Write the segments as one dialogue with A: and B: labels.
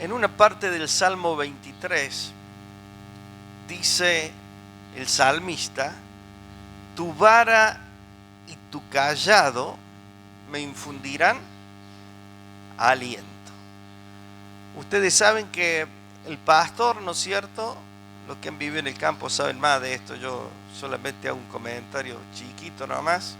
A: En una parte del Salmo 23 dice el salmista: tu vara y tu cayado me infundirán aliento. Ustedes saben que el pastor, ¿no es cierto? Los que han vivido en el campo saben más de esto. Yo solamente hago un comentario chiquito nomás,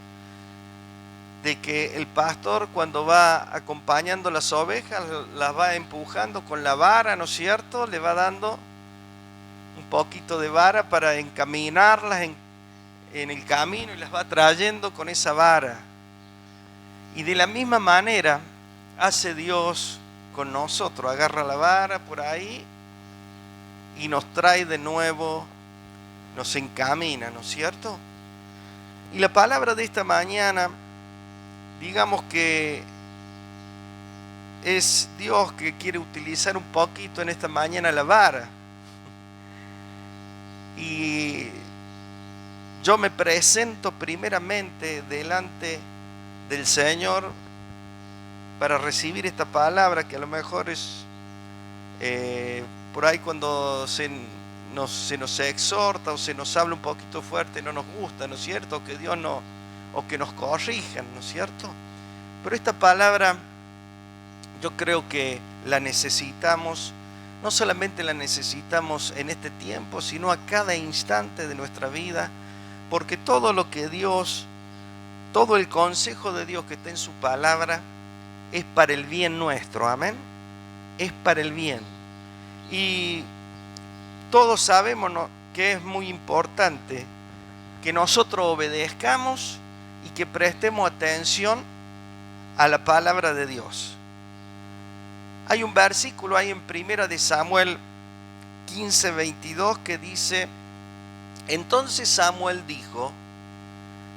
A: de que el pastor, cuando va acompañando las ovejas, las va empujando con la vara, ¿no es cierto? Le va dando un poquito de vara para encaminarlas en el camino y las va trayendo con esa vara. Y de la misma manera hace Dios con nosotros. Agarra la vara por ahí y nos trae de nuevo, nos encamina, ¿no es cierto? Y la palabra de esta mañana, digamos que es Dios que quiere utilizar un poquito en esta mañana la vara. Y yo me presento primeramente delante del Señor para recibir esta palabra, que a lo mejor es por ahí cuando se nos exhorta o se nos habla un poquito fuerte, no nos gusta, ¿no es cierto? O que Dios no, o que nos corrijan, ¿no es cierto? Pero esta palabra yo creo que la necesitamos, no solamente la necesitamos en este tiempo, sino a cada instante de nuestra vida, porque todo lo que Dios, todo el consejo de Dios que está en su palabra es para el bien nuestro, amén. Es para el bien. Y todos sabemos, ¿no?, que es muy importante que nosotros obedezcamos y que prestemos atención a la palabra de Dios. Hay un versículo ahí en 1 de Samuel 15:22 que dice: entonces Samuel dijo,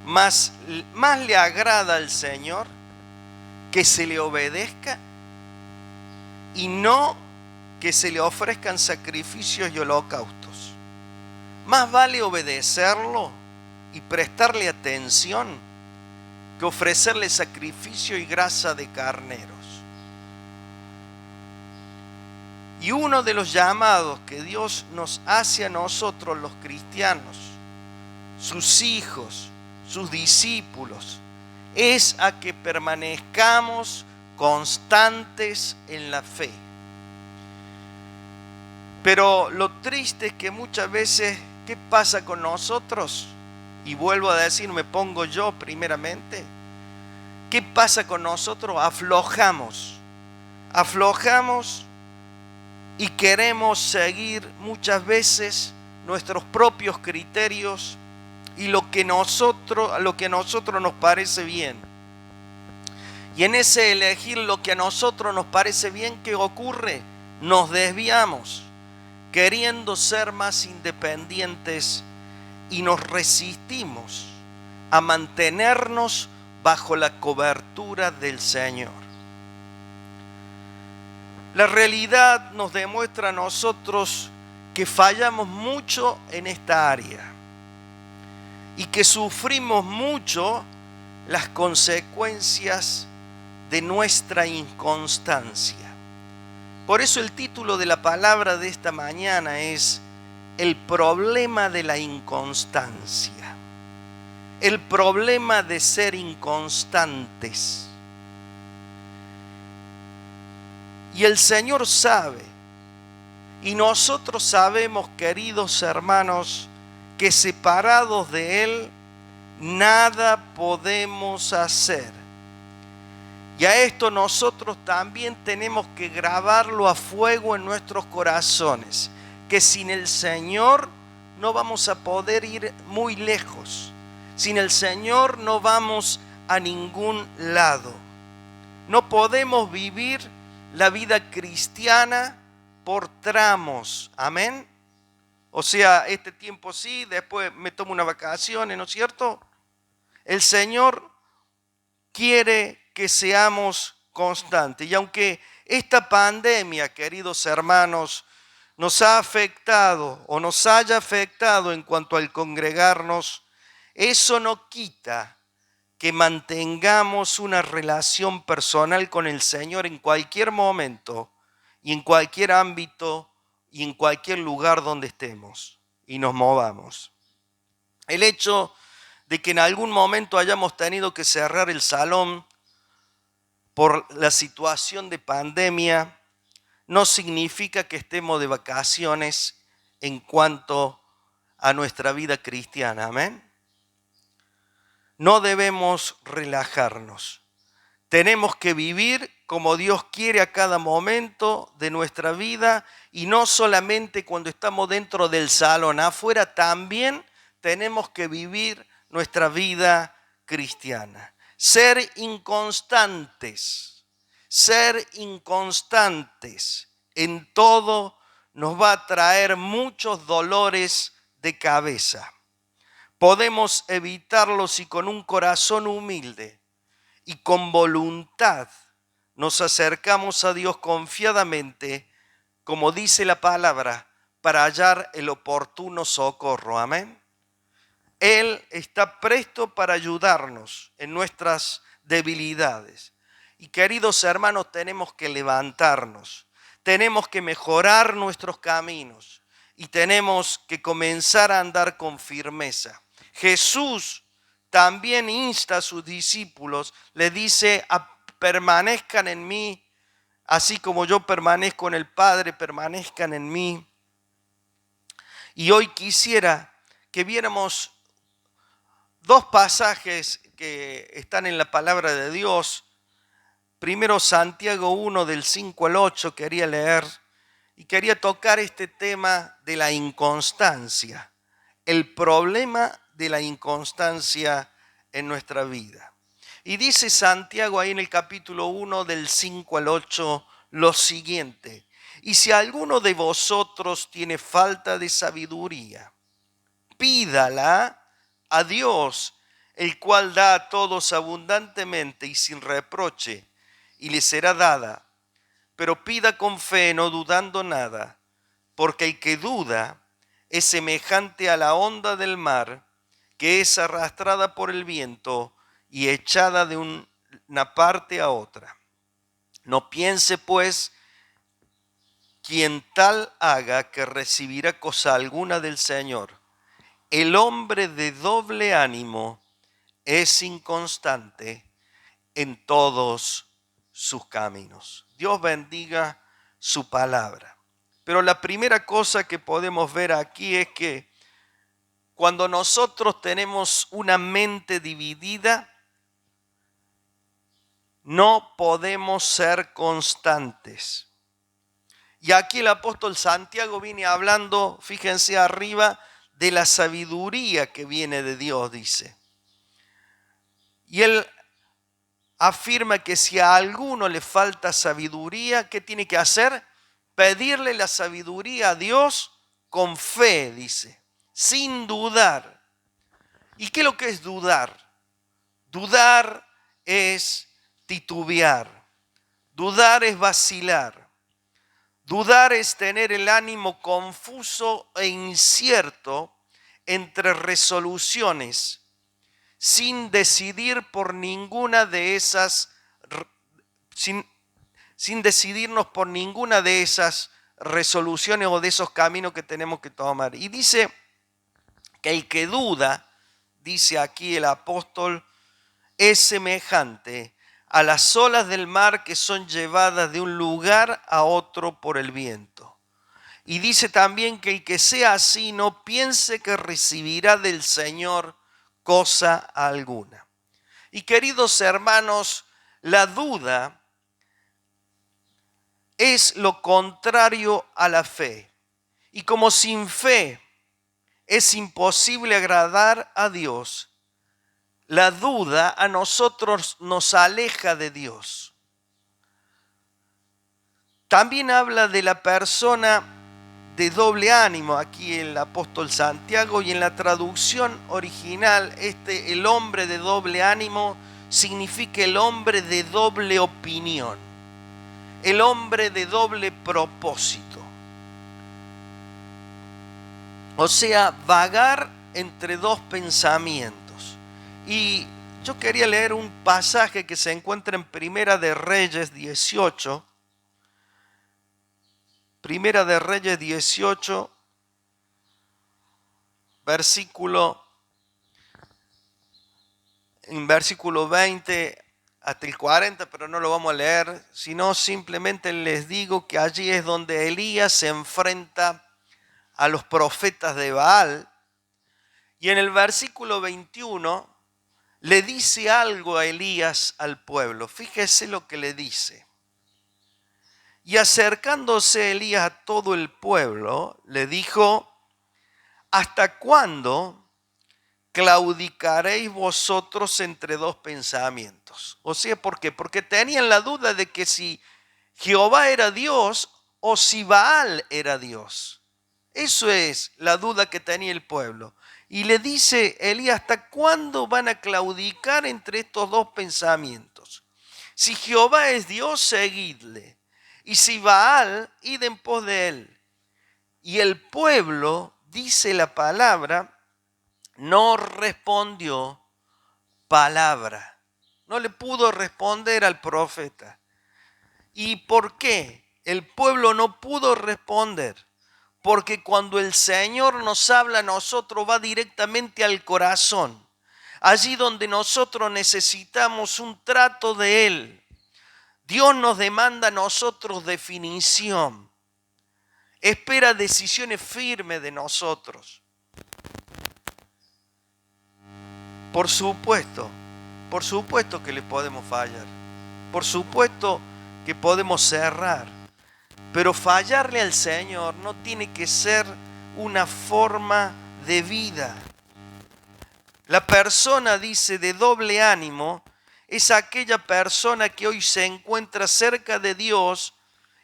A: más le agrada al Señor que se le obedezca y no que se le ofrezcan sacrificios y holocaustos. Más vale obedecerlo y prestarle atención que ofrecerle sacrificio y grasa de carneros. Y uno de los llamados que Dios nos hace a nosotros los cristianos, sus hijos, sus discípulos, es a que permanezcamos constantes en la fe. Pero lo triste es que muchas veces, ¿qué pasa con nosotros? Y vuelvo a decir, me pongo yo primeramente. ¿Qué pasa con nosotros? Aflojamos y queremos seguir muchas veces nuestros propios criterios y lo que a nosotros nos parece bien. Y en ese elegir lo que a nosotros nos parece bien, ¿qué ocurre? Nos desviamos, queriendo ser más independientes, y nos resistimos a mantenernos bajo la cobertura del Señor. La realidad nos demuestra a nosotros que fallamos mucho en esta área y que sufrimos mucho las consecuencias de nuestra inconstancia. Por eso el título de la palabra de esta mañana es el problema de la inconstancia, el problema de ser inconstantes. Y el Señor sabe, y nosotros sabemos, queridos hermanos, que separados de Él nada podemos hacer. Y a esto nosotros también tenemos que grabarlo a fuego en nuestros corazones, que sin el Señor no vamos a poder ir muy lejos. Sin el Señor no vamos a ningún lado. No podemos vivir la vida cristiana por tramos, amén. O sea, este tiempo sí, después me tomo unas vacaciones, ¿no es cierto? El Señor quiere que seamos constantes. Y aunque esta pandemia, queridos hermanos, nos ha afectado o nos haya afectado en cuanto al congregarnos, eso no quita que mantengamos una relación personal con el Señor en cualquier momento y en cualquier ámbito y en cualquier lugar donde estemos y nos movamos. El hecho de que en algún momento hayamos tenido que cerrar el salón por la situación de pandemia no significa que estemos de vacaciones en cuanto a nuestra vida cristiana. Amén. No debemos relajarnos. Tenemos que vivir como Dios quiere a cada momento de nuestra vida y no solamente cuando estamos dentro del salón. Afuera también tenemos que vivir nuestra vida cristiana. Ser inconstantes en todo nos va a traer muchos dolores de cabeza. Podemos evitarlo si con un corazón humilde y con voluntad nos acercamos a Dios confiadamente, como dice la palabra, para hallar el oportuno socorro. Amén. Él está presto para ayudarnos en nuestras debilidades. Y queridos hermanos, tenemos que levantarnos, tenemos que mejorar nuestros caminos y tenemos que comenzar a andar con firmeza. Jesús también insta a sus discípulos, le dice: permanezcan en mí, así como yo permanezco en el Padre, permanezcan en mí. Y hoy quisiera que viéramos dos pasajes que están en la palabra de Dios. Primero Santiago 1 del 5 al 8 quería leer y quería tocar este tema de la inconstancia, el problema de la inconstancia en nuestra vida. Y dice Santiago ahí en el capítulo 1 del 5 al 8 lo siguiente: y si alguno de vosotros tiene falta de sabiduría, pídala a Dios, el cual da a todos abundantemente y sin reproche, y le será dada. Pero pida con fe, no dudando nada, porque el que duda es semejante a la onda del mar, que es arrastrada por el viento y echada de una parte a otra. No piense, pues, quien tal haga que recibirá cosa alguna del Señor. El hombre de doble ánimo es inconstante en todos sus caminos. Dios bendiga su palabra. Pero la primera cosa que podemos ver aquí es que cuando nosotros tenemos una mente dividida, no podemos ser constantes. Y aquí el apóstol Santiago viene hablando, fíjense arriba, de la sabiduría que viene de Dios, dice. Y él afirma que si a alguno le falta sabiduría, ¿qué tiene que hacer? Pedirle la sabiduría a Dios con fe, dice, sin dudar. ¿Y qué es lo que es dudar? Dudar es titubear, dudar es vacilar, dudar es tener el ánimo confuso e incierto entre resoluciones, sin decidir por ninguna de esas, sin decidirnos por ninguna de esas resoluciones o de esos caminos que tenemos que tomar. Y dice que el que duda, dice aquí el apóstol, es semejante a las olas del mar que son llevadas de un lugar a otro por el viento. Y dice también que el que sea así no piense que recibirá del Señor cosa alguna. Y queridos hermanos, la duda es lo contrario a la fe. Y como sin fe es imposible agradar a Dios, la duda a nosotros nos aleja de Dios. También habla de la persona de doble ánimo, aquí el apóstol Santiago, y en la traducción original, el hombre de doble ánimo significa el hombre de doble opinión, el hombre de doble propósito. O sea, vagar entre dos pensamientos. Y yo quería leer un pasaje que se encuentra en Primera de Reyes 18, Primera de Reyes 18, en versículo 20 hasta el 40, pero no lo vamos a leer, sino simplemente les digo que allí es donde Elías se enfrenta a los profetas de Baal, y en el versículo 21 le dice algo a Elías al pueblo. Fíjese lo que le dice. Y acercándose Elías a todo el pueblo, le dijo: ¿hasta cuándo claudicaréis vosotros entre dos pensamientos? O sea, ¿por qué? Porque tenían la duda de que si Jehová era Dios o si Baal era Dios. Eso es la duda que tenía el pueblo. Y le dice Elías: ¿hasta cuándo van a claudicar entre estos dos pensamientos? Si Jehová es Dios, seguidle. Y si Baal, id en pos de él. Y el pueblo, dice la palabra, no respondió palabra. No le pudo responder al profeta. ¿Y por qué el pueblo no pudo responder? Porque cuando el Señor nos habla a nosotros, va directamente al corazón. Allí donde nosotros necesitamos un trato de Él. Dios nos demanda a nosotros definición. Espera decisiones firmes de nosotros. Por supuesto que le podemos fallar. Por supuesto que podemos cerrar. Pero fallarle al Señor no tiene que ser una forma de vida. La persona, dice, de doble ánimo es aquella persona que hoy se encuentra cerca de Dios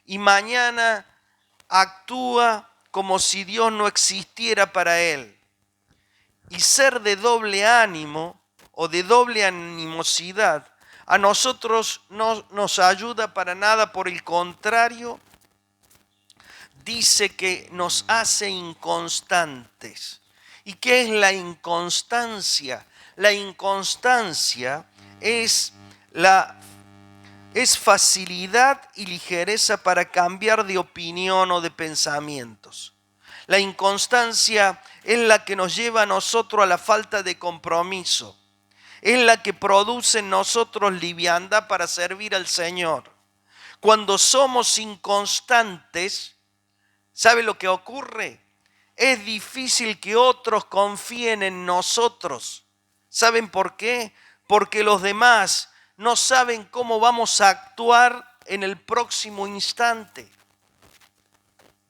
A: y mañana actúa como si Dios no existiera para él. Y ser de doble ánimo o de doble animosidad a nosotros no nos ayuda para nada, por el contrario, dice que nos hace inconstantes. ¿Y qué es la inconstancia? La inconstancia es facilidad y ligereza para cambiar de opinión o de pensamientos. La inconstancia es la que nos lleva a nosotros a la falta de compromiso. Es la que produce en nosotros liviandad para servir al Señor. Cuando somos inconstantes, ¿sabe lo que ocurre? Es difícil que otros confíen en nosotros. ¿Saben por qué? Porque los demás no saben cómo vamos a actuar en el próximo instante.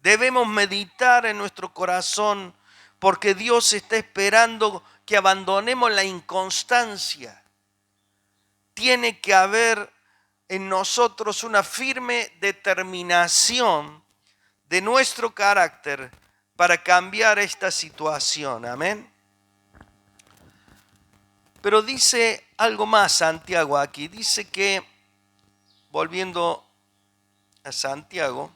A: Debemos meditar en nuestro corazón, porque Dios está esperando que abandonemos la inconstancia. Tiene que haber en nosotros una firme determinación de nuestro carácter para cambiar esta situación. Amén. Pero dice algo más Santiago aquí. Dice que, volviendo a Santiago,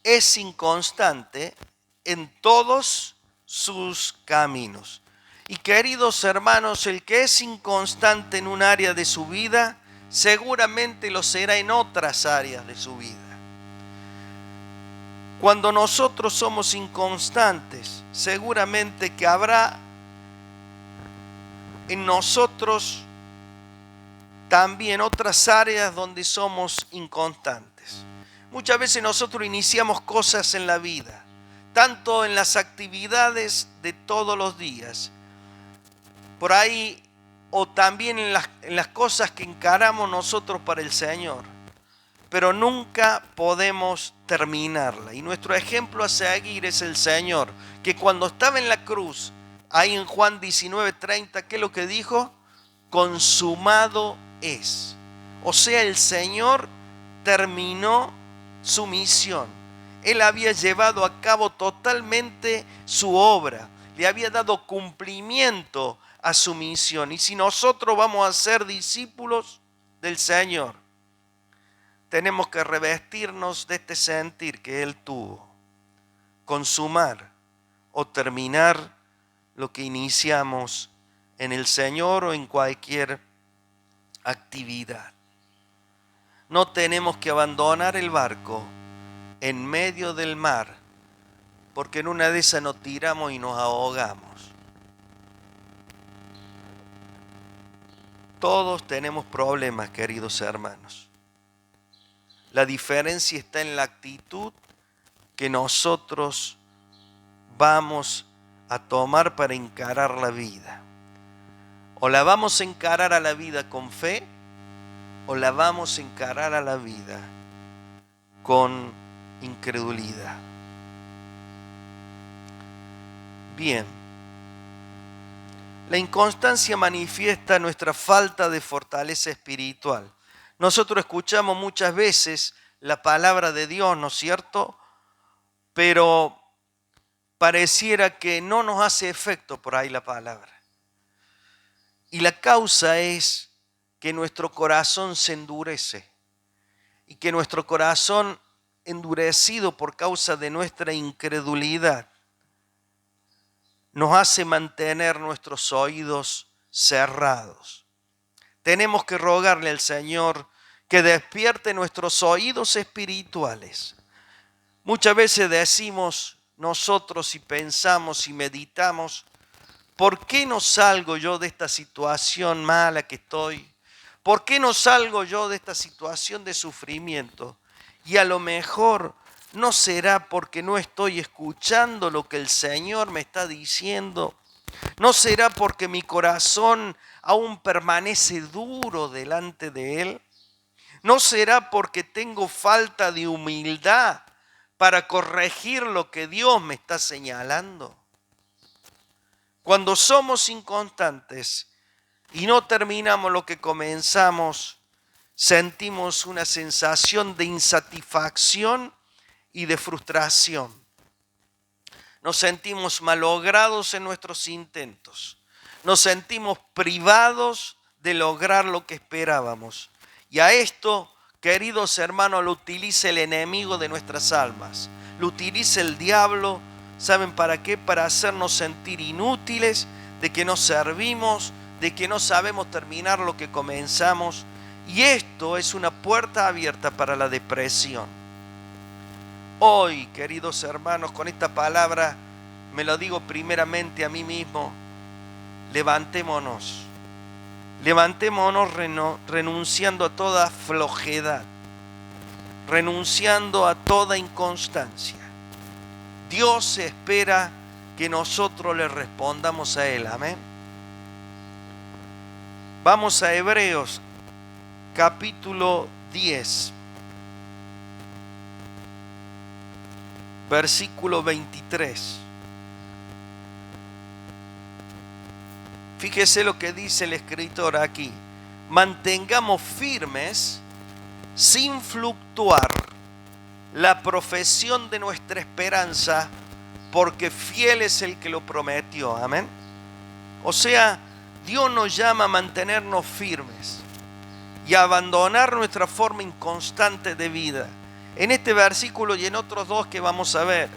A: es inconstante en todos sus caminos. Y queridos hermanos, el que es inconstante en un área de su vida, seguramente lo será en otras áreas de su vida. Cuando nosotros somos inconstantes, seguramente que habrá en nosotros también otras áreas donde somos inconstantes. Muchas veces nosotros iniciamos cosas en la vida, tanto en las actividades de todos los días, por ahí, o también en las cosas que encaramos nosotros para el Señor, pero nunca podemos terminarla. Y nuestro ejemplo a seguir es el Señor, que cuando estaba en la cruz, ahí en Juan 19:30, ¿qué es lo que dijo? Consumado es. O sea, el Señor terminó su misión. Él había llevado a cabo totalmente su obra. Le había dado cumplimiento a su misión. Y si nosotros vamos a ser discípulos del Señor, tenemos que revestirnos de este sentir que Él tuvo. Consumar o terminar lo que iniciamos en el Señor o en cualquier actividad. No tenemos que abandonar el barco en medio del mar, porque en una de esas nos tiramos y nos ahogamos. Todos tenemos problemas, queridos hermanos. La diferencia está en la actitud que nosotros vamos a tomar para encarar la vida. O la vamos a encarar a la vida con fe, o la vamos a encarar a la vida con incredulidad. Bien, la inconstancia manifiesta nuestra falta de fortaleza espiritual. Nosotros escuchamos muchas veces la palabra de Dios, ¿no es cierto? Pero pareciera que no nos hace efecto por ahí la palabra. Y la causa es que nuestro corazón se endurece y que nuestro corazón endurecido por causa de nuestra incredulidad nos hace mantener nuestros oídos cerrados. Tenemos que rogarle al Señor que despierte nuestros oídos espirituales. Muchas veces decimos nosotros y pensamos y meditamos, ¿por qué no salgo yo de esta situación mala que estoy? ¿Por qué no salgo yo de esta situación de sufrimiento? Y a lo mejor no será porque no estoy escuchando lo que el Señor me está diciendo. No será porque mi corazón aún permanece duro delante de Él. No será porque tengo falta de humildad para corregir lo que Dios me está señalando. Cuando somos inconstantes y no terminamos lo que comenzamos, sentimos una sensación de insatisfacción y de frustración. Nos sentimos malogrados en nuestros intentos. Nos sentimos privados de lograr lo que esperábamos. Y a esto, queridos hermanos, lo utiliza el enemigo de nuestras almas. Lo utiliza el diablo. ¿Saben para qué? Para hacernos sentir inútiles, de que no servimos, de que no sabemos terminar lo que comenzamos. Y esto es una puerta abierta para la depresión. Hoy, queridos hermanos, con esta palabra me lo digo primeramente a mí mismo: levantémonos. Levantémonos renunciando a toda flojedad, renunciando a toda inconstancia. Dios espera que nosotros le respondamos a Él. Amén. Vamos a Hebreos capítulo 10, versículo 23. Fíjese lo que dice el escritor aquí: mantengamos firmes, sin fluctuar, la profesión de nuestra esperanza, porque fiel es el que lo prometió. Amén. O sea, Dios nos llama a mantenernos firmes y a abandonar nuestra forma inconstante de vida. En este versículo y en otros dos que vamos a ver,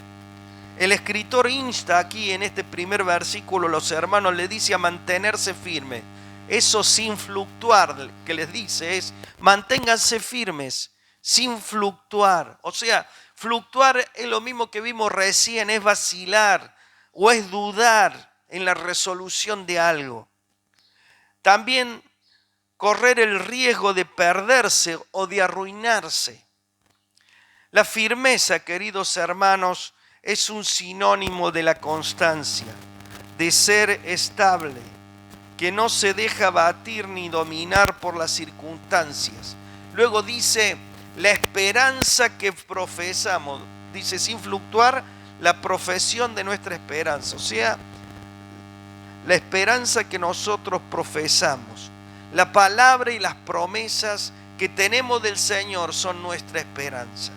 A: el escritor insta aquí en este primer versículo a los hermanos, le dice a mantenerse firmes. Eso sin fluctuar que les dice es: manténganse firmes, sin fluctuar. O sea, fluctuar es lo mismo que vimos recién, es vacilar o es dudar en la resolución de algo. También correr el riesgo de perderse o de arruinarse. La firmeza, queridos hermanos, es un sinónimo de la constancia, de ser estable, que no se deja batir ni dominar por las circunstancias. Luego dice, la esperanza que profesamos, dice sin fluctuar, la profesión de nuestra esperanza, o sea, la esperanza que nosotros profesamos. La palabra y las promesas que tenemos del Señor son nuestra esperanza.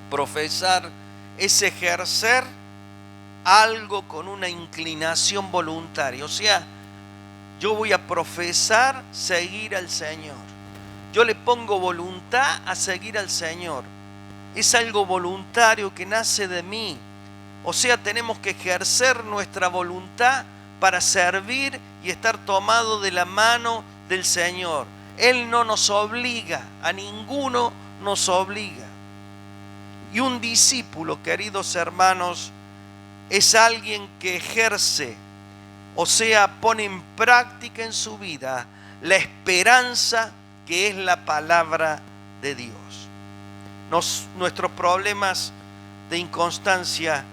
A: Profesar es ejercer algo con una inclinación voluntaria. O sea, yo voy a profesar seguir al Señor. Yo le pongo voluntad a seguir al Señor. Es algo voluntario que nace de mí. O sea, tenemos que ejercer nuestra voluntad para servir y estar tomado de la mano del Señor. Él no nos obliga, a ninguno nos obliga. Y un discípulo, queridos hermanos, es alguien que ejerce, o sea, pone en práctica en su vida la esperanza que es la palabra de Dios. Nuestros problemas de inconstancia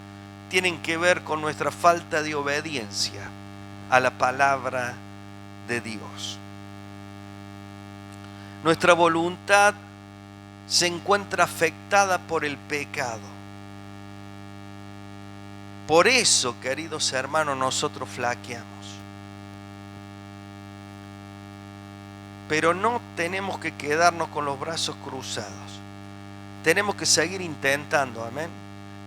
A: tienen que ver con nuestra falta de obediencia a la palabra de Dios. Nuestra voluntad se encuentra afectada por el pecado. Por eso, queridos hermanos, nosotros flaqueamos. Pero no tenemos que quedarnos con los brazos cruzados. Tenemos que seguir intentando, amén.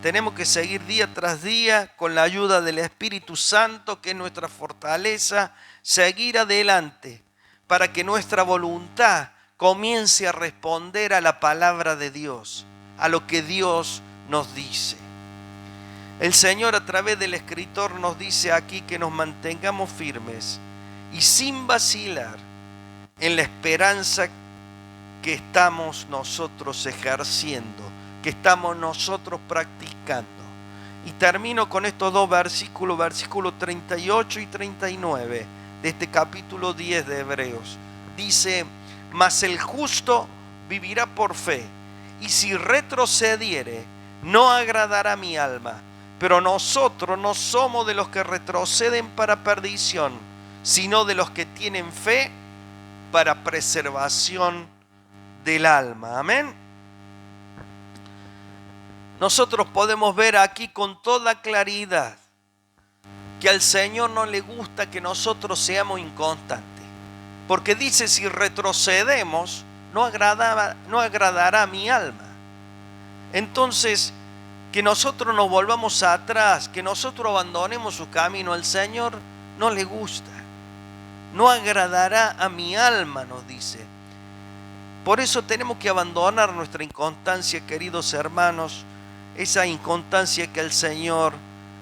A: Tenemos que seguir día tras día con la ayuda del Espíritu Santo, que es nuestra fortaleza, seguir adelante para que nuestra voluntad comience a responder a la palabra de Dios, a lo que Dios nos dice. El Señor, a través del escritor, nos dice aquí que nos mantengamos firmes y sin vacilar en la esperanza que estamos nosotros ejerciendo, que estamos nosotros practicando. Y termino con estos dos versículos, versículos 38 y 39 de este capítulo 10 de Hebreos. Dice: mas el justo vivirá por fe, y si retrocediere, no agradará mi alma. Pero nosotros no somos de los que retroceden para perdición, sino de los que tienen fe para preservación del alma. Amén. Nosotros podemos ver aquí con toda claridad que al Señor no le gusta que nosotros seamos inconstantes. Porque dice: si retrocedemos, no agradará a mi alma. Entonces, que nosotros nos volvamos atrás, que nosotros abandonemos su camino, al Señor no le gusta. No agradará a mi alma, nos dice. Por eso tenemos que abandonar nuestra inconstancia, queridos hermanos, esa inconstancia que al Señor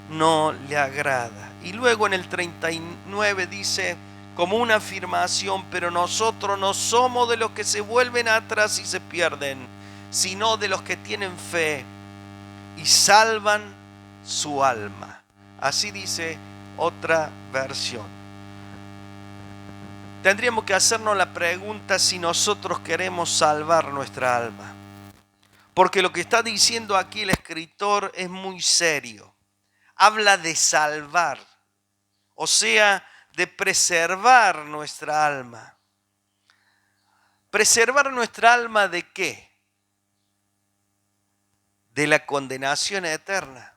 A: no le agrada. Y luego en el 39 dice, como una afirmación: pero nosotros no somos de los que se vuelven atrás y se pierden, sino de los que tienen fe y salvan su alma. Así dice otra versión. Tendríamos que hacernos la pregunta si nosotros queremos salvar nuestra alma. Porque lo que está diciendo aquí el escritor es muy serio. Habla de salvar, o sea, de preservar nuestra alma. ¿Preservar nuestra alma de qué? De la condenación eterna.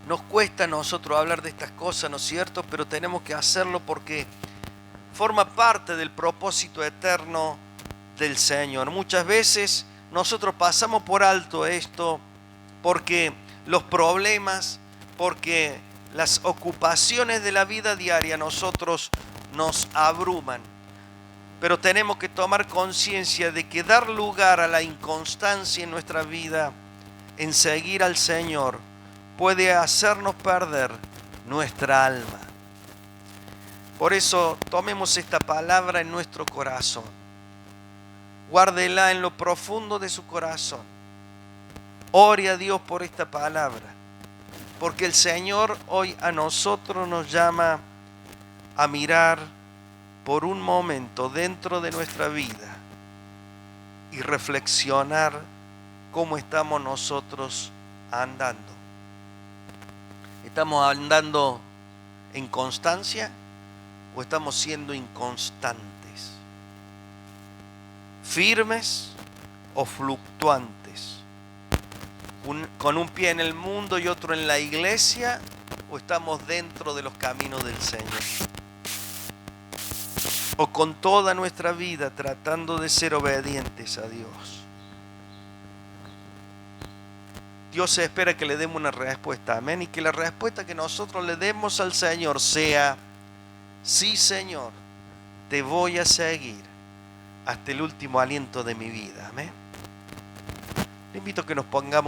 A: Nos cuesta a nosotros hablar de estas cosas, ¿no es cierto? Pero tenemos que hacerlo porque forma parte del propósito eterno del Señor. Muchas veces nosotros pasamos por alto esto porque los problemas, porque las ocupaciones de la vida diaria nosotros nos abruman. Pero tenemos que tomar conciencia de que dar lugar a la inconstancia en nuestra vida, en seguir al Señor, puede hacernos perder nuestra alma. Por eso tomemos esta palabra en nuestro corazón. Guárdela en lo profundo de su corazón. Ore a Dios por esta palabra, porque el Señor hoy a nosotros nos llama a mirar por un momento dentro de nuestra vida y reflexionar cómo estamos nosotros andando. ¿Estamos andando en constancia o estamos siendo inconstantes? ¿Firmes o fluctuantes? ¿Con un pie en el mundo y otro en la iglesia? ¿O estamos dentro de los caminos del Señor? ¿O con toda nuestra vida tratando de ser obedientes a Dios? Dios espera que le demos una respuesta, amén, y que la respuesta que nosotros le demos al Señor sea: sí, Señor, te voy a seguir hasta el último aliento de mi vida, amén. Le invito a que nos pongamos